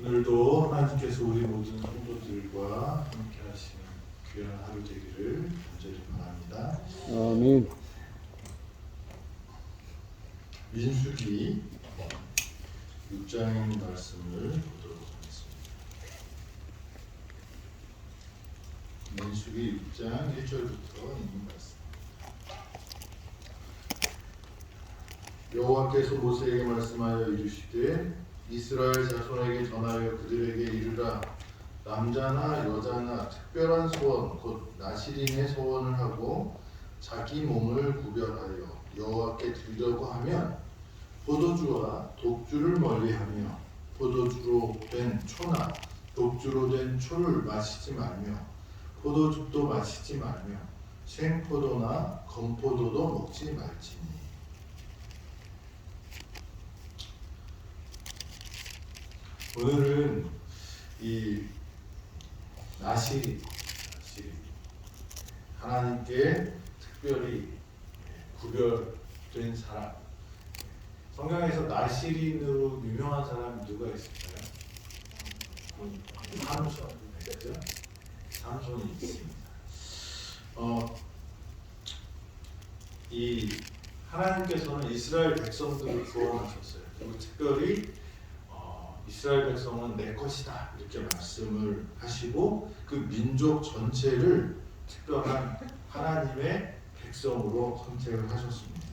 오늘도 하나님께서 우리 모든 성도들과 함께 하시는 귀한 하루 되기를 간절히 바랍니다. 아멘. 민수기 6장의 말씀을 보도록 하겠습니다. 민수기 6장 1절부터 있는 말씀. 여호와께서 모세에게 말씀하여 이르시되 이스라엘 자손에게 전하여 그들에게 이르라. 남자나 여자나 특별한 소원 곧 나시린의 소원을 하고 자기 몸을 구별하여 여호와께 드리려고 하면 포도주와 독주를 멀리하며 포도주로 된 초나 독주로 된 초를 마시지 말며 포도즙도 마시지 말며 생포도나 건포도도 먹지 말지니. 오늘은 이 나시린 하나님께 특별히 구별된 사람, 성경에서 나시린으로 유명한 사람이 누가 있을까요? 삼손, 그렇죠? 삼손이 있습니다. 이 하나님께서는 이스라엘 백성들을 구원하셨어요. 그리고 특별히 이스라엘 백성은 내 것이다 이렇게 말씀을 하시고 그 민족 전체를 특별한 하나님의 백성으로 선택을 하셨습니다.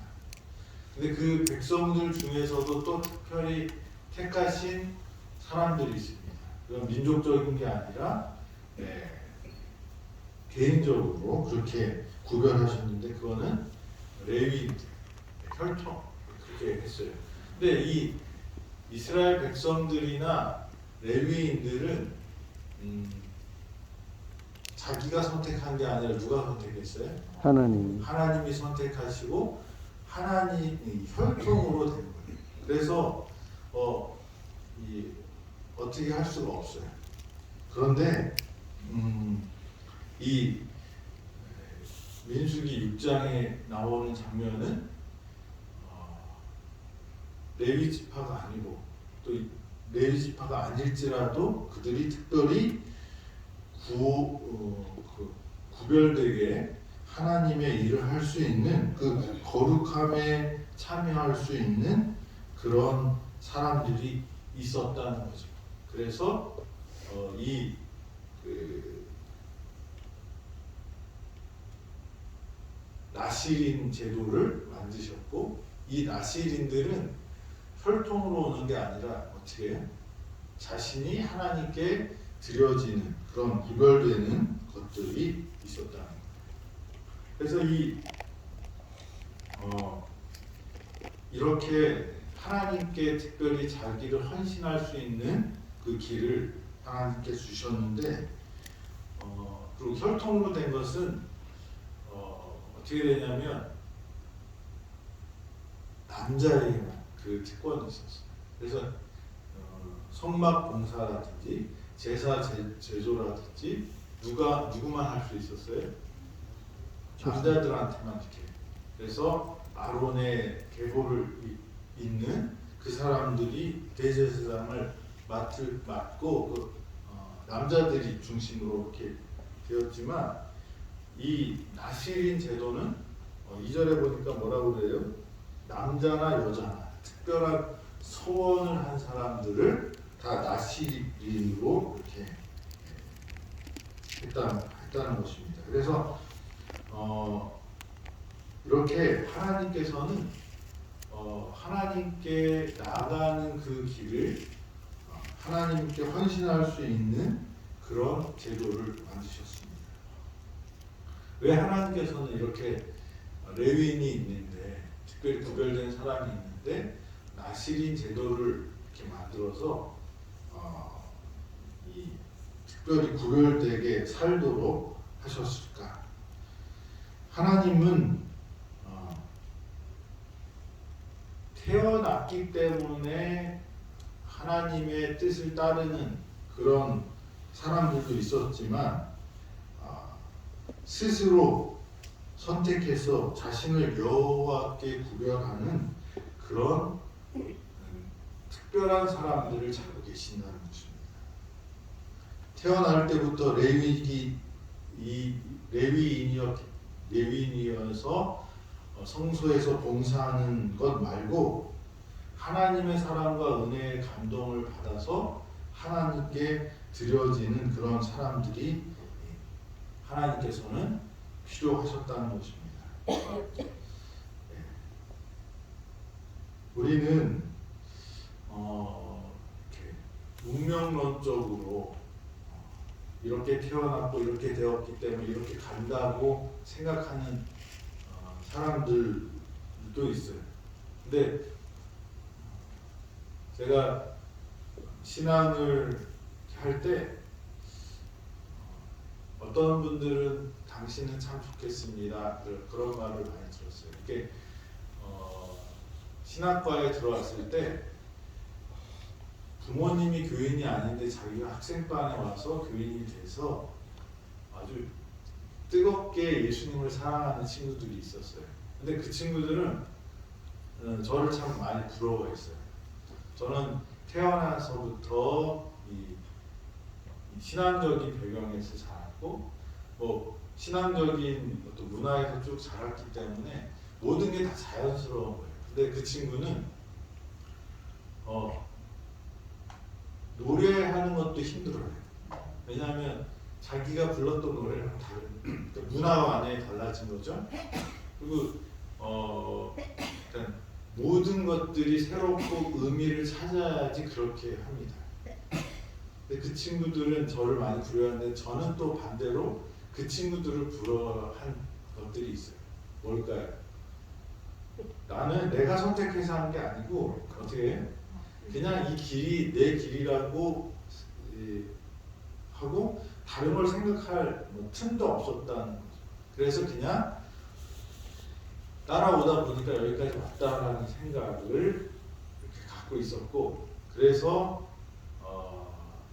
근데 그 백성들 중에서도 또 특별히 택하신 사람들이 있습니다. 그건 민족적인 게 아니라 개인적으로 그렇게 구별하셨는데 그거는 레위인들, 혈통 그렇게 했어요. 근데 이 이스라엘 백성들이나 레위인들은 자기가 선택한 게 아니라 누가 선택했어요? 하나님이 선택하시고 하나님이 혈통으로 된 거예요. 그래서 어떻게 할 수가 없어요. 그런데 이 민수기 6장에 나오는 장면은 레위 지파가 아니고 또 레위 지파가 아닐지라도 그들이 특별히 구별되게 하나님의 일을 할 수 있는 그 거룩함에 참여할 수 있는 그런 사람들이 있었다는 거죠. 그래서 나시린 제도를 만드셨고 이 나시린들은 혈통으로 오는 게 아니라 어떻게 해요? 자신이 하나님께 드려지는 그런 구별되는 것들이 있었다는 거예요. 그래서 이렇게 하나님께 특별히 자기를 헌신할 수 있는 그 길을 하나님께 주셨는데 그리고 혈통으로 된 것은 어떻게 되냐면 남자에게만 그 특권이 있었어요. 그래서 성막 봉사라든지 제사 제조라든지 누구만 할 수 있었어요? 남자들한테만 이렇게. 그래서 아론의 계보를 잇는 그 사람들이 대제사장을 맡고 남자들이 중심으로 이렇게 되었지만 이 나시린 제도는 2절에 보니까 뭐라고 그래요? 남자나 여자나 특별한 소원을 한 사람들을 다 나시린으로 이렇게 했다는 것입니다. 그래서 이렇게 하나님께서는 하나님께 나아가는 그 길을 하나님께 헌신할 수 있는 그런 제도를 만드셨습니다. 왜 하나님께서는 이렇게 레위인이 있는데 특별히 구별된 사람이 있는데 나시린 제도를 이렇게 만들어서 이 특별히 구별되게 살도록 하셨을까? 하나님은 태어났기 때문에 하나님의 뜻을 따르는 그런 사람들도 있었지만 스스로 선택해서 자신을 여호와께 구별하는 그런 특별한 사람들을 찾고 계신다는 것입니다. 태어날 때부터 레위인이어서 성소에서 봉사하는 것 말고 하나님의 사랑과 은혜의 감동을 받아서 하나님께 드려지는 그런 사람들이 하나님께서는 필요하셨다는 것입니다. 우리는 이렇게 운명론적으로 이렇게 태어났고 이렇게 되었기 때문에 이렇게 간다고 생각하는 사람들도 있어요. 근데 제가 신앙을 할 때 어떤 분들은 당신은 참 좋겠습니다. 그런 말을 많이 들었어요. 이렇게 신학과에 들어왔을 때 부모님이 교인이 아닌데 자기가 학생반에 와서 교인이 돼서 아주 뜨겁게 예수님을 사랑하는 친구들이 있었어요. 근데 그 친구들은 저를 참 많이 부러워했어요. 저는 태어나서부터 이 신앙적인 배경에서 자랐고 뭐 신앙적인 어떤 문화에서 쭉 자랐기 때문에 모든 게 다 자연스러운 거예요. 근데 그 친구는 노래하는 것도 힘들어요. 왜냐하면 자기가 불렀던 노래랑 다른 그러니까 문화가 완전히 달라진 거죠. 그리고 일단 모든 것들이 새롭고 의미를 찾아야지 그렇게 합니다. 근데 그 친구들은 저를 많이 부러워하는데 저는 또 반대로 그 친구들을 부러워한 것들이 있어요. 뭘까요? 나는 내가 선택해서 한 게 아니고 어떻게 그냥 이 길이 내 길이라고 하고 다른 걸 생각할 틈도 없었다는 거죠. 그래서 그냥 따라오다 보니까 여기까지 왔다라는 생각을 이렇게 갖고 있었고, 그래서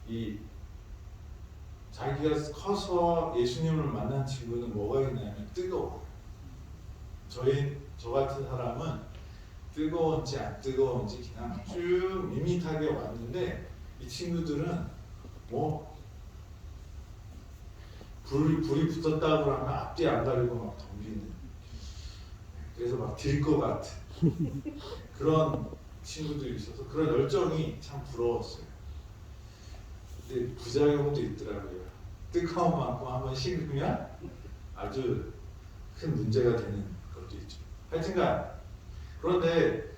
이 자기가 커서 예수님을 만난 친구는 뭐가 있냐면 뜨거워요. 저 같은 사람은 뜨거운지 안 뜨거운지 그냥 쭉 밋밋하게 왔는데 이 친구들은 뭐 불이 붙었다고 하면 앞뒤 안 가리고 막 덤비는, 그래서 막 딜 것 같은 그런 친구들이 있어서 그런 열정이 참 부러웠어요. 근데 부작용도 있더라고요. 뜨거운 만큼 한번 식으면 아주 큰 문제가 되는 것도 있죠. 하여튼간 그런데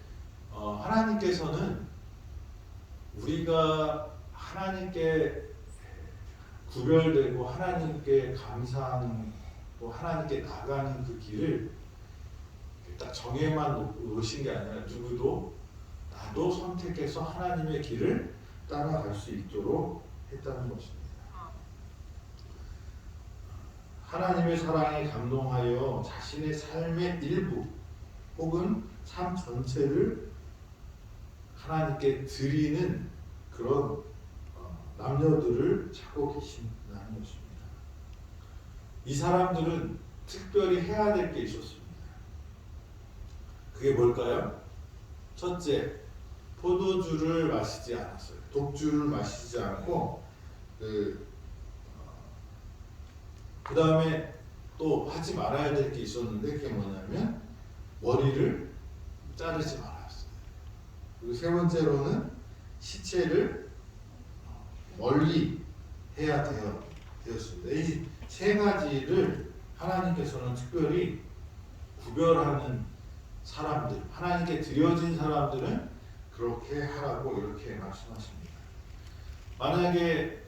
하나님께서는 우리가 하나님께 구별되고 하나님께 감사하는 하나님께 나가는 그 길을 딱 정해만 놓으신 게 아니라 누구도 나도 선택해서 하나님의 길을 따라갈 수 있도록 했다는 것입니다. 하나님의 사랑에 감동하여 자신의 삶의 일부 혹은 삶 전체를 하나님께 드리는 그런 남녀들을 찾고 계신다는 것입니다. 이 사람들은 특별히 해야 될 게 있었습니다. 그게 뭘까요? 첫째, 포도주를 마시지 않았어요. 독주를 마시지 않고 그 다음에 또 하지 말아야 될 게 있었는데 그게 뭐냐면 머리를 자르지 말았어요. 그리고 세 번째로는 시체를 멀리 해야 되었습니다. 이 세 가지를 하나님께서는 특별히 구별하는 사람들, 하나님께 드려진 사람들은 그렇게 하라고 이렇게 말씀하십니다. 만약에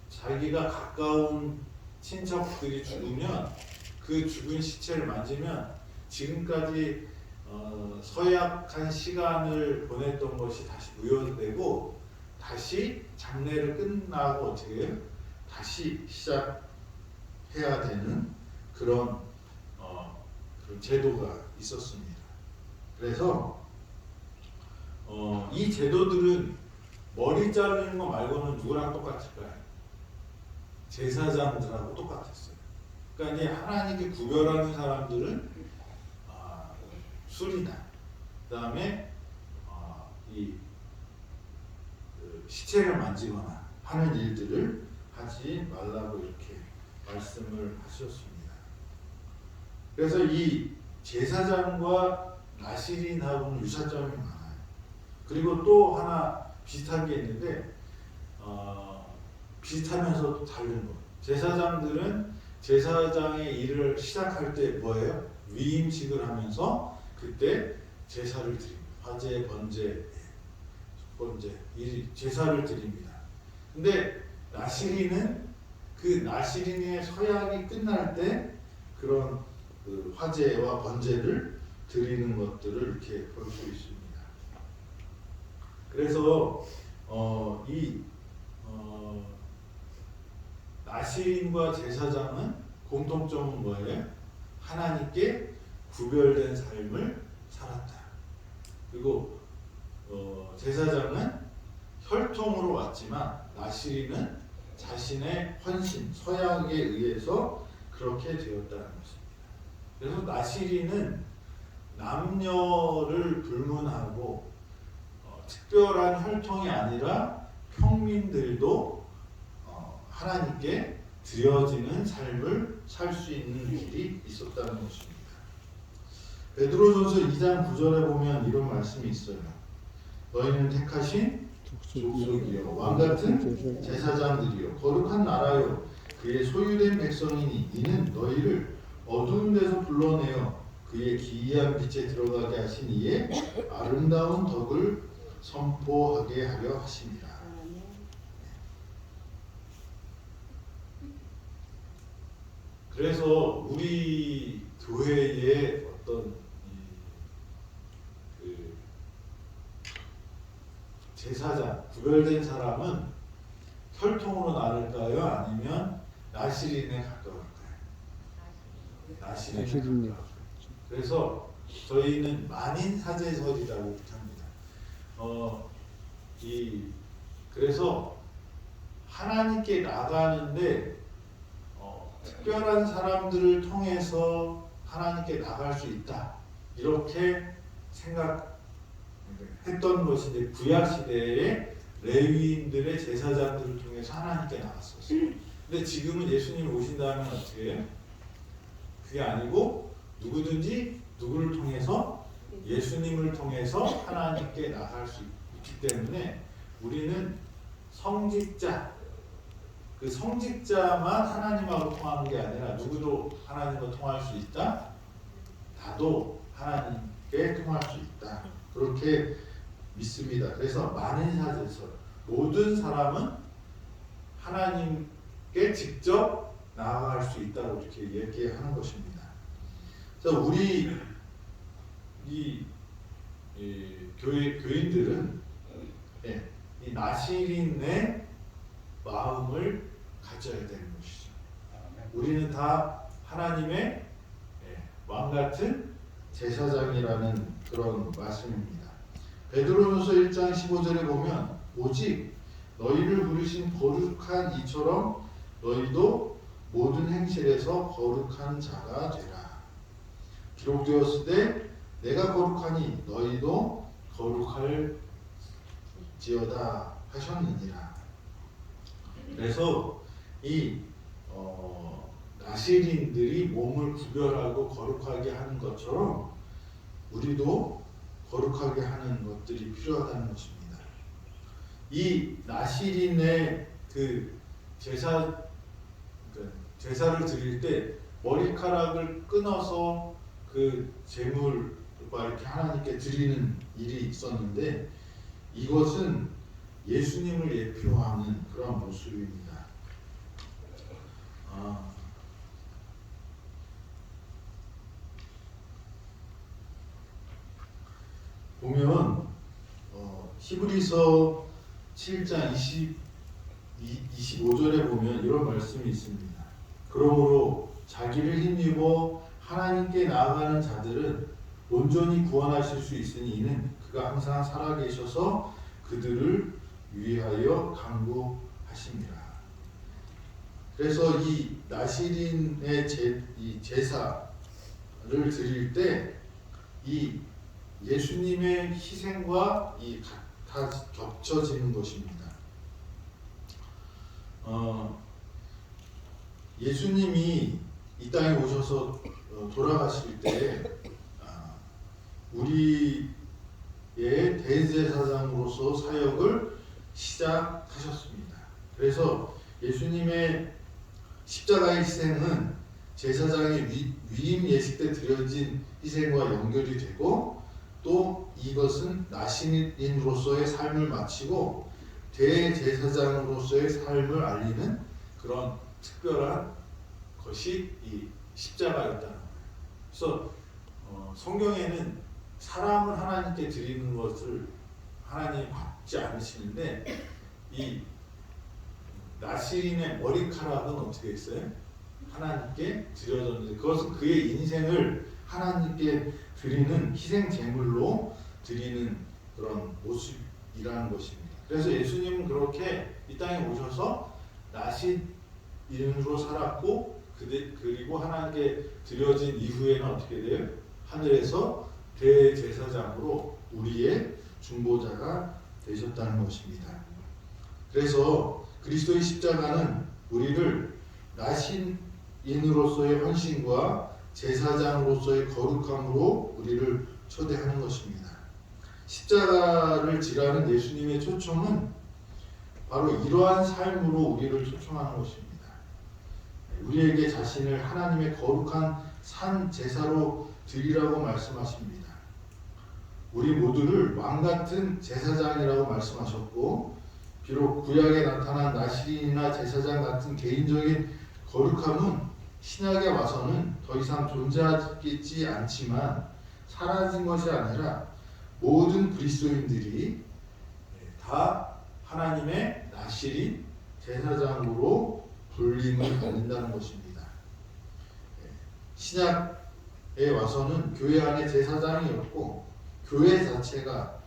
자기가 가까운 친척들이 죽으면 그 죽은 시체를 만지면 지금까지 서약한 시간을 보냈던 것이 다시 무효되고 다시 장례를 끝나고 어떻게 다시 시작해야 되는 그런 제도가 있었습니다. 그래서 이 제도들은 머리 자르는 거 말고는 누구랑 똑같을까요? 제사장들하고 똑같았어요. 그러니까 이제 하나님께 구별하는 사람들은 술이나 그다음에 이 시체를 만지거나 하는 일들을 하지 말라고 이렇게 말씀을 하셨습니다. 그래서 이 제사장과 나시린하고는 유사점이 많아요. 그리고 또 하나 비슷한 게 있는데 비슷하면서도 다른 거. 제사장들은 제사장의 일을 시작할 때 뭐예요? 위임식을 하면서 그때 제사를 드립니다. 화제, 번제, 번제, 이 제사를 드립니다. 근데 나시린은 그 나시린의 서약이 끝날 때 그런 그 화제와 번제를 드리는 것들을 이렇게 볼 수 있습니다. 그래서 나시린과 제사장은 공통점은 뭐예요? 하나님께 구별된 삶을 살았다. 그리고 제사장은 혈통으로 왔지만 나시린은 자신의 헌신, 서약에 의해서 그렇게 되었다는 것입니다. 그래서 나시린은 남녀를 불문하고 특별한 혈통이 아니라 평민들도 하나님께 드려지는 삶을 살 수 있는 길이 있었다는 것입니다. 베드로전서 2장 9절에 보면 이런 말씀이 있어요. 너희는 택하신 족속이요 왕같은 제사장들이요 거룩한 나라요 그의 소유된 백성이니 이는 너희를 어두운 데서 불러내어 그의 기이한 빛에 들어가게 하신 이의 아름다운 덕을 선포하게 하려 하십니다. 그래서 우리 교회의 어떤 그 제사장, 구별된 사람은 혈통으로 나눌까요? 아니면 나시린에 가까울까요? 나시린에 가까울까요? 그래서 저희는 만인 사제설이라고 합니다. 그래서 하나님께 나가는데 특별한 사람들을 통해서 하나님께 나갈 수 있다. 이렇게 생각했던 것이 이제 구약 시대의 레위인들의 제사장들을 통해서 하나님께 나갔었어요. 근데 지금은 예수님이 오신 다음에 어떻게 해요? 그게 아니고 누구든지 누구를 통해서 예수님을 통해서 하나님께 나갈 수 있기 때문에 우리는 성직자, 그 성직자만 하나님하고 통하는 게 아니라 누구도 하나님과 통할 수 있다. 나도 하나님께 통할 수 있다. 그렇게 믿습니다. 그래서 만인사제설, 모든 사람은 하나님께 직접 나아갈 수 있다고 이렇게 얘기하는 것입니다. 자, 우리 교인들은 이 나시린의 마음을 가져야 되는 것이죠. 우리는 다 하나님의 왕같은 제사장이라는 그런 말씀입니다. 베드로전서 1장 15절에 보면 오직 너희를 부르신 거룩한 이처럼 너희도 모든 행실에서 거룩한 자가 되라. 기록되었을 때 내가 거룩하니 너희도 거룩할지어다 하셨느니라. 그래서 이 나시린들이 몸을 구별하고 거룩하게 하는 것처럼 우리도 거룩하게 하는 것들이 필요하다는 것입니다. 이 나시린의 그 제사를 드릴 때 머리카락을 끊어서 그 제물과 이렇게 하나님께 드리는 일이 있었는데 이것은 예수님을 예표하는 그런 모습입니다. 보면 히브리서 7장 25절에 보면 이런 말씀이 있습니다. 그러므로 자기를 힘입어 하나님께 나아가는 자들은 온전히 구원하실 수 있으니 이는 그가 항상 살아계셔서 그들을 위하여 간구하십니다. 그래서 이 나시린의 이 제사를 드릴 때 이 예수님의 희생과 다 겹쳐지는 것입니다. 예수님이 이 땅에 오셔서 돌아가실 때 우리의 대제사장으로서 사역을 시작하셨습니다. 그래서 예수님의 십자가의 희생은 제사장의 위임 예식 때 드려진 희생과 연결이 되고, 또 이것은 나신인으로서의 삶을 마치고 대제사장으로서의 삶을 알리는 그런 특별한 것이 이 십자가였다는 거예요. 그래서 성경에는 사람을 하나님께 드리는 것을 하나님이 받지 않으시는데, 이 나시린의 머리카락은 어떻게 했어요? 하나님께 드려졌는데, 그것은 그의 인생을 하나님께 드리는 희생 제물로 드리는 그런 모습이라는 것입니다. 그래서 예수님은 그렇게 이 땅에 오셔서 나시린으로 살았고, 그리고 하나님께 드려진 이후에는 어떻게 돼요? 하늘에서 대제사장으로 우리의 중보자가 되셨다는 것입니다. 그래서 그리스도의 십자가는 우리를 나신인으로서의 헌신과 제사장으로서의 거룩함으로 우리를 초대하는 것입니다. 십자가를 지라는 예수님의 초청은 바로 이러한 삶으로 우리를 초청하는 것입니다. 우리에게 자신을 하나님의 거룩한 산 제사로 드리라고 말씀하십니다. 우리 모두를 왕같은 제사장이라고 말씀하셨고, 비록 구약에 나타난 나시린이나 제사장 같은 개인적인 거룩함은 신약에 와서는 더 이상 존재하지 않지만, 사라진 것이 아니라 모든 그리스도인들이 다 하나님의 나시린 제사장으로 불림을 받는다는 것입니다. 신약에 와서는 교회 안에 제사장이었고, 교회 전체가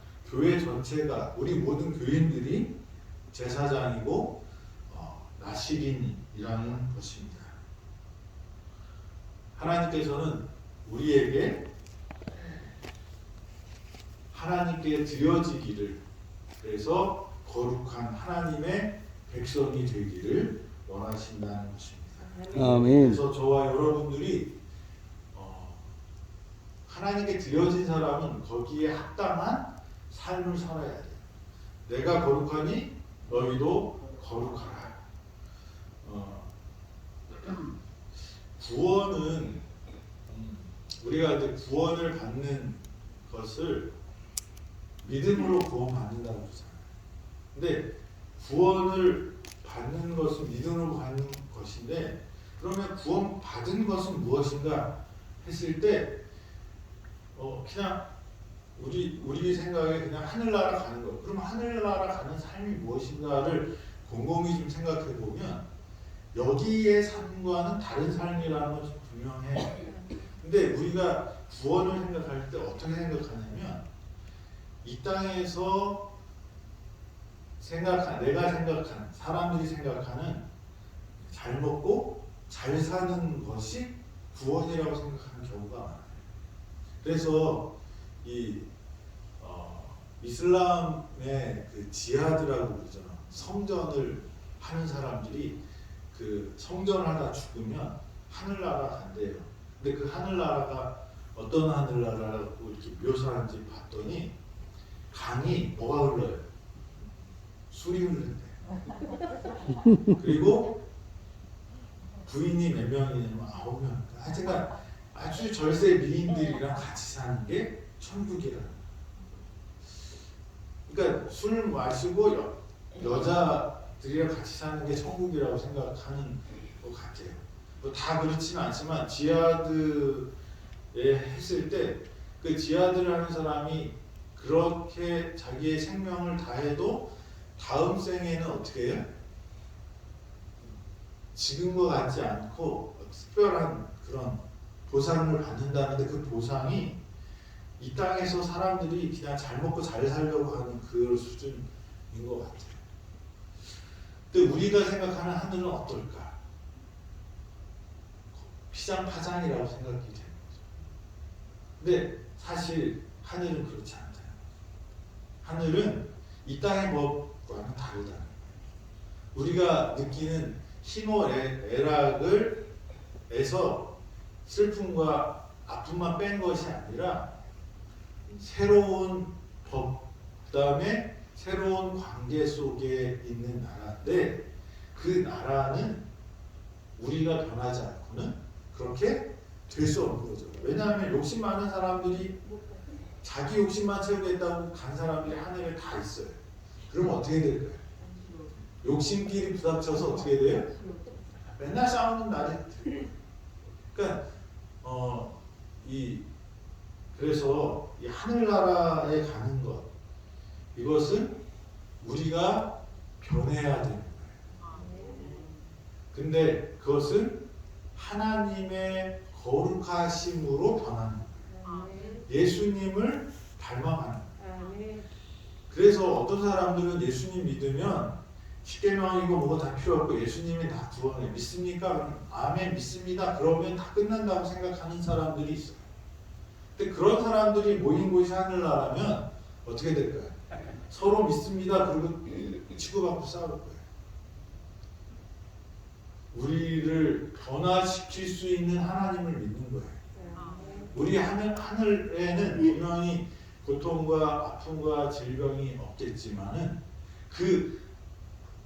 우리 모든 교인들이 제사장이고 나시린이라는 것입니다. 하나님께서는 우리에게 하나님께 드려지기를, 그래서 거룩한 하나님의 백성이 되기를 원하신다는 것입니다. 아멘. 그래서 저와 여러분들이 하나님께 드려진 사람은 거기에 합당한 삶을 살아야 돼요. 내가 거룩하니 너희도 거룩하라. 구원은 우리가 이제 구원을 받는 것을 믿음으로 구원받는다고 그러잖아요. 근데 구원을 받는 것은 믿음으로 받는 것인데, 그러면 구원 받은 것은 무엇인가 했을 때 그냥 우리 생각에 그냥 하늘나라 가는 거. 그럼 하늘나라 가는 삶이 무엇인가를 곰곰이 좀 생각해 보면 여기의 삶과는 다른 삶이라는 것이 분명해. 근데 우리가 구원을 생각할 때 어떻게 생각하냐면, 이 땅에서 내가 생각하는, 사람들이 생각하는 잘 먹고 잘 사는 것이 구원이라고 생각하는 경우가 많아요. 그래서 이 이슬람의 그 지하드라고 그러잖아. 성전을 하는 사람들이 그 성전을 하다 죽으면 하늘나라 간대요. 근데 그 하늘나라가 어떤 하늘나라라고 이렇게 묘사하는지 봤더니, 강이 뭐가 흘러요? 술이 흐른대. 그리고 부인이 몇 명이냐면 9명. 하여튼간 아주 절세 미인들이랑 같이 사는 게 천국이라는 거예요. 그러니까 술 마시고 여자들이랑 같이 사는 게 천국이라고 생각하는 것 같아요. 뭐 다 그렇지는 않지만, 지하드에 했을 때 그 지하드를 하는 사람이 그렇게 자기의 생명을 다해도 다음 생에는 어떻게 해요? 지금과 같지 않고 특별한 그런 보상을 받는다는데, 그 보상이 이 땅에서 사람들이 그냥 잘 먹고 잘 살려고 하는 그 수준인 것 같아요. 근데 우리가 생각하는 하늘은 어떨까? 피장파장이라고 생각이 되는 거죠. 근데 사실 하늘은 그렇지 않다. 하늘은 이 땅의 법과는 다르다는 거예요. 우리가 느끼는 에서 슬픔과 아픔만 뺀 것이 아니라 새로운 법, 그 다음에 새로운 관계 속에 있는 나라인데 그 나라는 우리가 변하지 않고는 그렇게 될 수 없는 거죠. 왜냐하면 욕심 많은 사람들이 자기 욕심만 채우겠다고 간 사람들이 하늘에 다 있어요. 그럼 어떻게 될까요? 욕심끼리 부닥쳐서 어떻게 돼요? 맨날 싸우는 날이 돼요. 그러니까 그래서 이 하늘나라에 가는 것, 이것은 우리가 변해야 되는 거예요. 근데 그것은 하나님의 거룩하심으로 변하는 거예요. 예수님을 닮아가는 거예요. 그래서 어떤 사람들은 예수님 믿으면 십계명이고 뭐가 다 필요 없고 예수님이 다 구원해. 믿습니까? 아멘 믿습니다. 그러면 다 끝난다고 생각하는 사람들이 있어요. 근데 그런 사람들이 모인 곳이 하늘나라면 어떻게 될까요? 서로 믿습니다. 그리고 치고받고 싸울 거예요. 우리를 변화시킬 수 있는 하나님을 믿는 거예요. 우리 하늘에는 분명히 고통과 아픔과 질병이 없겠지만은 그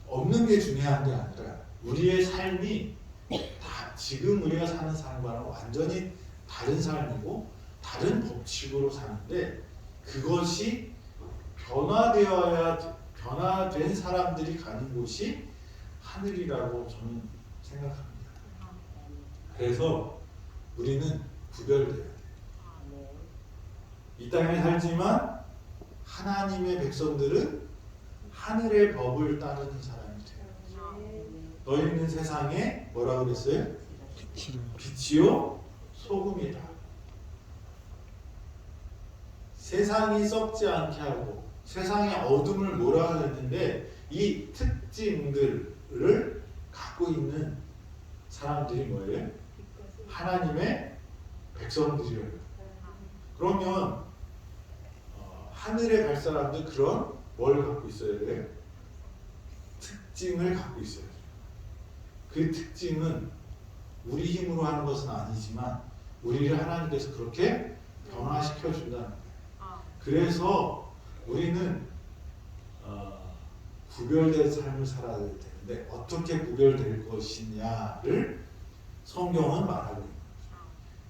없는 게 중요한 게 아니라 우리의 삶이 다 지금 우리가 사는 삶과는 완전히 다른 삶이고 다른 법칙으로 사는데 그것이 변화된 사람들이 가는 곳이 하늘이라고 저는 생각합니다. 그래서 우리는 구별돼야 돼요. 이 땅에 살지만 하나님의 백성들은 하늘의 법을 따르는 사람이 돼요. 너희는 세상에 뭐라고 그랬어요? 빛이요 소금이다. 세상이 썩지 않게 하고 세상의 어둠을 몰아내는데 이 특징들을 갖고 있는 사람들이 뭐예요? 하나님의 백성들이에요. 그러면 하늘에 갈 사람들 그런 뭘 갖고 있어야 돼요? 특징을 갖고 있어야 돼요. 그 특징은 우리 힘으로 하는 것은 아니지만 우리를 하나님께서 그렇게 변화시켜 준다는 거예요. 그래서 우리는 구별된 삶을 살아야 되는데 어떻게 구별될 것이냐를 성경은 말하고 있는 거죠.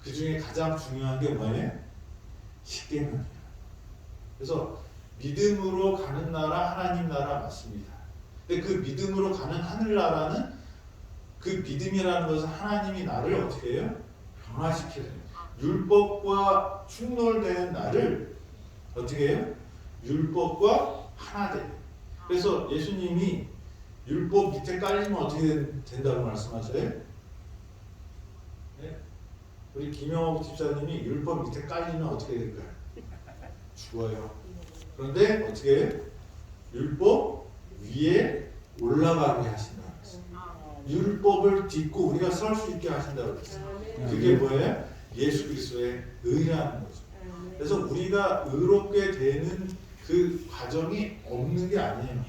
그 중에 가장 중요한 게 뭐예요? 십계명이에요. 그래서 믿음으로 가는 나라 하나님 나라 맞습니다. 근데 그 믿음으로 가는 하늘나라는 그 믿음이라는 것은 하나님이 나를 어떻게 해요? 변화시켜요. 율법과 충돌되는 나를 어떻게 해요? 율법과 하나 돼요. 그래서 예수님이 율법 밑에 깔리면 어떻게 된다고 말씀하셔요? 네? 우리 김영옥 집사님이 율법 밑에 깔리면 어떻게 될까요? 죽어요. 그런데 어떻게 해요? 율법 위에 올라가게 하신다. 율법을 딛고 우리가 설 수 있게 하신다고 그랬어요. 그게 뭐예요? 예수 그리스도의 의라는 거죠. 그래서 우리가 의롭게 되는 그 과정이 없는 게 아니에요.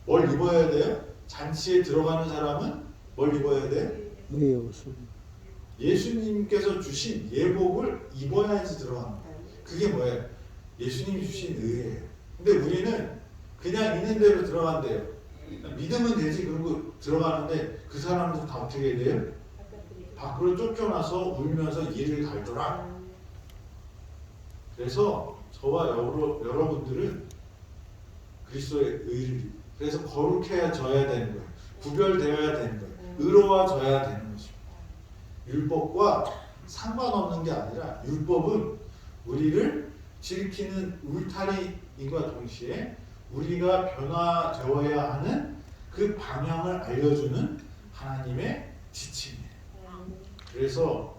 뭘 입어야 돼요? 잔치에 들어가는 사람은 뭘 입어야 돼요? 의의 옷을. 예수님께서 주신 예복을 입어야지 들어가는 거예요. 그게 뭐예요? 예수님이 주신 의예요. 근데 우리는 그냥 있는 대로 들어간대요. 믿으면 되지 그러고 들어가는데 그 사람들 다 어떻게 해야 돼요? 밖으로 쫓겨나서 울면서 이를 갈더라. 그래서 저와 여러분들은 그리스도의 의를 그래서 거룩해져야 되는 거예요. 구별되어야 되는 거예요. 의로워져야 되는 것입니다. 율법과 상관없는 게 아니라 율법은 우리를 지키는 울타리인과 동시에 우리가 변화되어야 하는 그 방향을 알려주는 하나님의 지침이에요. 그래서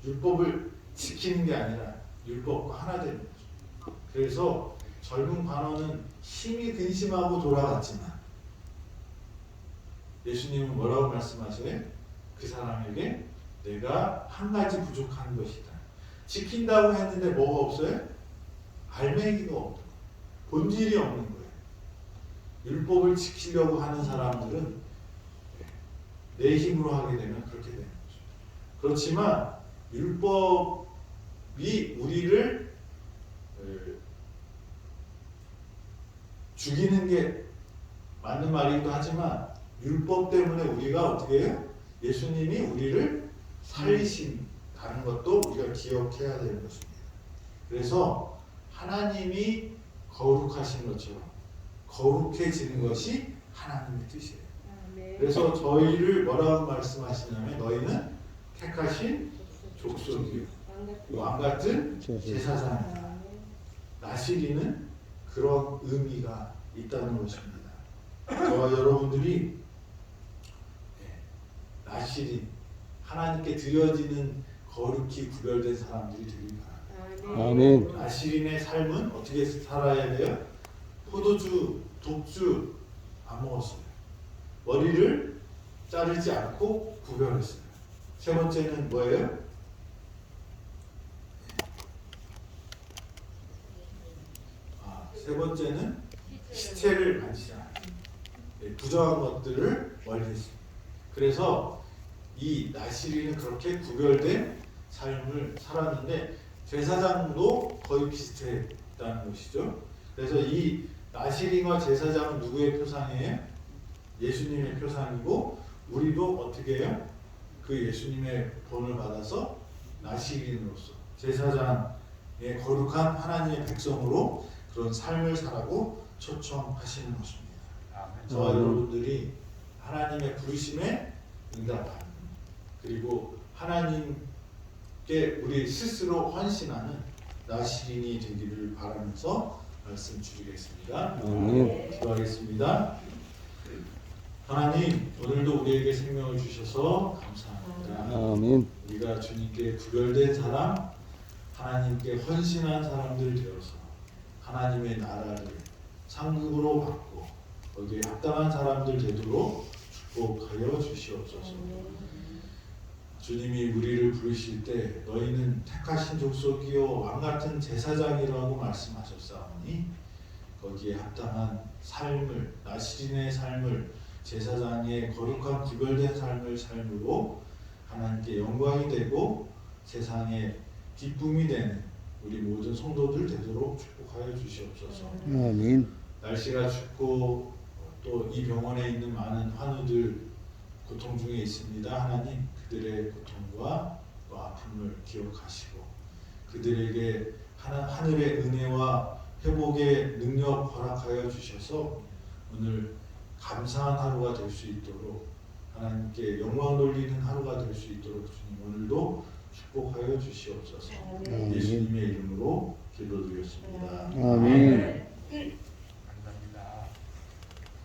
율법을 지키는 게 아니라 율법과 하나 되는 거죠. 그래서 젊은 관원은 힘이 근심하고 돌아갔지만 예수님은 뭐라고 말씀하세요? 그 사람에게 내가 한 가지 부족한 것이다. 지킨다고 했는데 뭐가 없어요? 알맹이가 없는 거예요. 본질이 없는 거예요. 율법을 지키려고 하는 사람들은 내 힘으로 하게 되면 그렇게 되는 거죠. 그렇지만 율법이 우리를 죽이는 게 맞는 말이기도 하지만 율법 때문에 우리가 어떻게 해요? 예수님이 우리를 살리신다는 것도 우리가 기억해야 되는 것입니다. 그래서 하나님이 거룩하신 것처럼 거룩해지는 것이 하나님의 뜻이에요. 그래서 저희를 뭐라고 말씀하시냐면 너희는 택하신 족속이요 왕같은 제사장이다. 나시리는 그런 의미가 있다는 것입니다. 저와 여러분들이 나시린 하나님께 드려지는 거룩히 구별된 사람들이 되길 바랍니다. 아멘. 나시린의 삶은 어떻게 살아야 돼요? 포도주, 독주 안 먹었어요. 머리를 자르지 않고 구별했어요. 세 번째는 뭐예요? 세 번째는 시체를 만지지 않아요. 부정한 것들을 멀리했습니다. 그래서 이 나시린은 그렇게 구별된 삶을 살았는데 제사장도 거의 비슷했다는 것이죠. 그래서 이 나시린과 제사장은 누구의 표상이에요? 예수님의 표상이고 우리도 어떻게 해요? 그 예수님의 본을 받아서 나시린으로서 제사장의 거룩한 하나님의 백성으로 그런 삶을 살라고 초청하시는 것입니다. 저와 여러분들이 하나님의 부르심에 응답하는 그리고 하나님께 우리 스스로 헌신하는 나시린이 되기를 바라면서 말씀 드리겠습니다. 기도하겠습니다. 하나님, 오늘도 우리에게 생명을 주셔서 감사합니다. 아멘. 우리가 주님께 구별된 사람, 하나님께 헌신한 사람들 되어서 하나님의 나라를 상급으로 받고 거기에 합당한 사람들 되도록 축복하여 주시옵소서. 주님이 우리를 부르실 때 너희는 택하신 족속이요 왕같은 제사장이라고 말씀하셨사오니 거기에 합당한 삶을 나시린의 삶을 제사장의 거룩한 구별된 삶을 삶으로 하나님께 영광이 되고 세상에 기쁨이 되는 우리 모든 성도들 되도록 축복하여 주시옵소서. 아멘. 날씨가 춥고 또 이 병원에 있는 많은 환우들 고통 중에 있습니다. 하나님 그들의 고통과 또 아픔을 기억하시고 그들에게 하늘의 은혜와 회복의 능력 허락하여 주셔서 오늘 감사한 하루가 될 수 있도록 하나님께 영광 돌리는 하루가 될 수 있도록 주님 오늘도 축복하여 주시옵소서. 예수님의 이름으로 기도드렸습니다. 아멘.